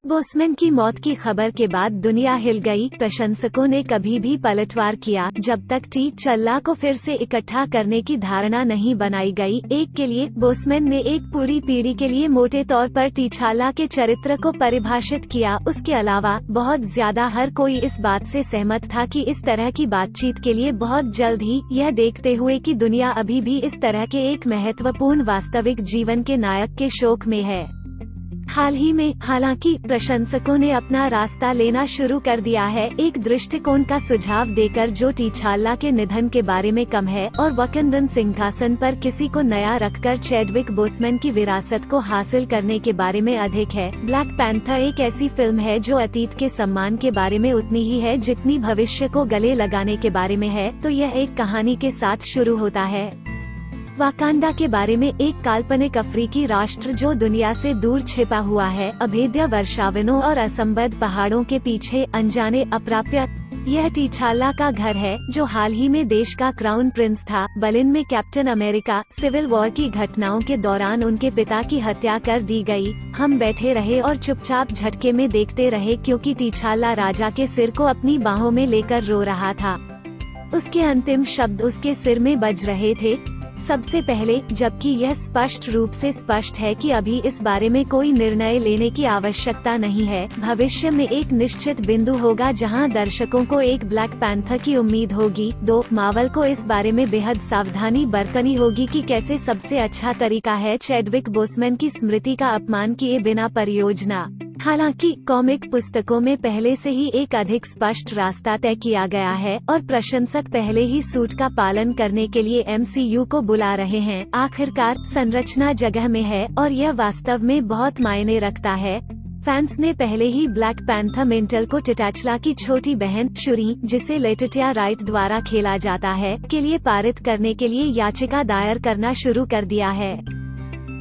Boseman की मौत की खबर के बाद दुनिया हिल गई। प्रशंसकों ने कभी भी पलटवार किया जब तक टीचाला को फिर से इकट्ठा करने की धारणा नहीं बनाई गई। एक के लिए बोसमैन ने एक पूरी पीढ़ी के लिए मोटे तौर पर टीचाला के चरित्र को परिभाषित किया। उसके अलावा बहुत ज्यादा हर कोई इस बात से सहमत था कि इस तरह की बातचीत के लिए बहुत जल्द ही, यह देखते हुए कि दुनिया अभी भी इस तरह के एक महत्वपूर्ण वास्तविक जीवन के नायक के शोक में है। हाल ही में हालांकि प्रशंसकों ने अपना रास्ता लेना शुरू कर दिया है, एक दृष्टिकोण का सुझाव देकर जो टीचाला के निधन के बारे में कम है और वकंदन सिंहासन पर किसी को नया रखकर चैडविक बोसमैन की विरासत को हासिल करने के बारे में अधिक है। ब्लैक पैंथर एक ऐसी फिल्म है जो अतीत के सम्मान के बारे में उतनी ही है जितनी भविष्य को गले लगाने के बारे में है। तो यह एक कहानी के साथ शुरू होता है, वाकांडा के बारे में, एक काल्पनिक अफ्रीकी राष्ट्र जो दुनिया से दूर छिपा हुआ है, अभेद्य वर्षावनों और असंबद्ध पहाड़ों के पीछे, अनजाने, अप्राप्य। यह टीचाला का घर है जो हाल ही में देश का क्राउन प्रिंस था। बर्लिन में कैप्टन अमेरिका सिविल वॉर की घटनाओं के दौरान उनके पिता की हत्या कर दी गई। हम बैठे रहे और चुपचाप झटके में देखते रहे क्योंकि टीचाला राजा के सिर को अपनी बाहों में लेकर रो रहा था। उसके अंतिम शब्द उसके सिर में बज रहे थे सबसे पहले, जबकि यह स्पष्ट रूप से स्पष्ट है कि अभी इस बारे में कोई निर्णय लेने की आवश्यकता नहीं है। भविष्य में एक निश्चित बिंदु होगा जहां दर्शकों को एक ब्लैक पैंथर की उम्मीद होगी। 2, मार्वल को इस बारे में बेहद सावधानी बरतनी होगी कि कैसे सबसे अच्छा तरीका है चैडविक बोसमैन की स्मृति का अपमान किए बिना परियोजना। हालांकि कॉमिक पुस्तकों में पहले से ही एक अधिक स्पष्ट रास्ता तय किया गया है और प्रशंसक पहले ही सूट का पालन करने के लिए MCU को बुला रहे हैं। आखिरकार संरचना जगह में है और यह वास्तव में बहुत मायने रखता है। फैंस ने पहले ही ब्लैक पैंथर मेंटल को टिटाचला की छोटी बहन शुरी, जिसे लेटिटिया राइट द्वारा खेला जाता है, के लिए पारित करने के लिए याचिका दायर करना शुरू कर दिया है।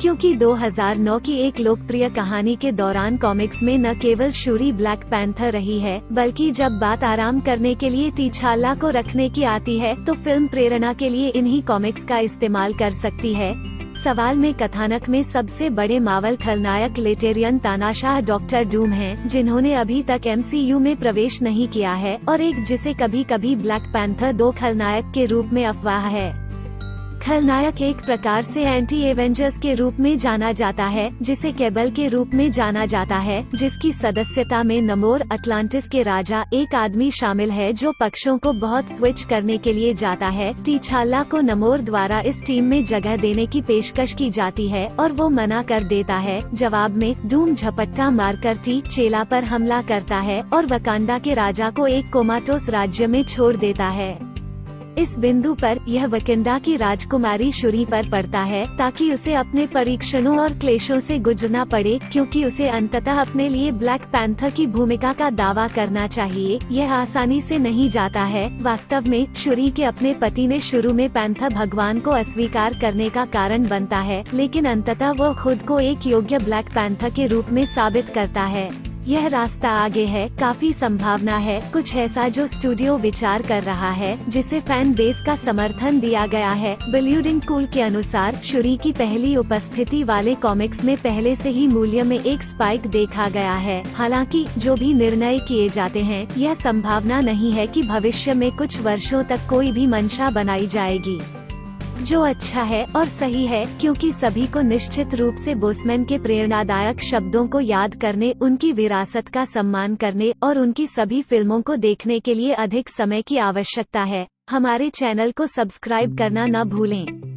क्योंकि 2009 की एक लोकप्रिय कहानी के दौरान कॉमिक्स में न केवल शूरी ब्लैक पैंथर रही है, बल्कि जब बात आराम करने के लिए टीचाला को रखने की आती है तो फिल्म प्रेरणा के लिए इन्हीं कॉमिक्स का इस्तेमाल कर सकती है। सवाल में कथानक में सबसे बड़े मार्वल खलनायक लेटेरियन तानाशाह डॉक्टर डूम हैं, जिन्होंने अभी तक MCU में प्रवेश नहीं किया है, और एक जिसे कभी कभी ब्लैक पैंथर 2 खलनायक के रूप में अफवाह है। खलनायक एक प्रकार से एंटी एवेंजर्स के रूप में जाना जाता है, जिसे केबल के रूप में जाना जाता है, जिसकी सदस्यता में नमोर, अटलांटिस के राजा, एक आदमी शामिल है जो पक्षों को बहुत स्विच करने के लिए जाता है। टीचाला को नमोर द्वारा इस टीम में जगह देने की पेशकश की जाती है और वो मना कर देता है। जवाब में डूम झपट्टा मारकर टीचेला पर हमला करता है और वकांडा के राजा को एक कोमाटोस राज्य में छोड़ देता है। इस बिंदु पर यह वकांडा की राजकुमारी शुरी पर पड़ता है ताकि उसे अपने परीक्षणों और क्लेशों से गुजरना पड़े, क्योंकि उसे अंततः अपने लिए ब्लैक पैंथर की भूमिका का दावा करना चाहिए। यह आसानी से नहीं जाता है। वास्तव में शुरी के अपने पति ने शुरू में पैंथर भगवान को अस्वीकार करने का कारण बनता है, लेकिन अंततः वो खुद को एक योग्य ब्लैक पैंथर के रूप में साबित करता है। यह रास्ता आगे है, काफी संभावना है, कुछ ऐसा जो स्टूडियो विचार कर रहा है, जिसे फैन बेस का समर्थन दिया गया है। बिल्डिंग कूल के अनुसार शुरी की पहली उपस्थिति वाले कॉमिक्स में पहले से ही मूल्य में एक स्पाइक देखा गया है। हालांकि जो भी निर्णय किए जाते हैं, यह संभावना नहीं है कि भविष्य में कुछ वर्षों तक कोई भी मंशा बनाई जाएगी, जो अच्छा है और सही है, क्योंकि सभी को निश्चित रूप से बोसमैन के प्रेरणादायक शब्दों को याद करने, उनकी विरासत का सम्मान करने और उनकी सभी फिल्मों को देखने के लिए अधिक समय की आवश्यकता है। हमारे चैनल को सब्सक्राइब करना न भूलें।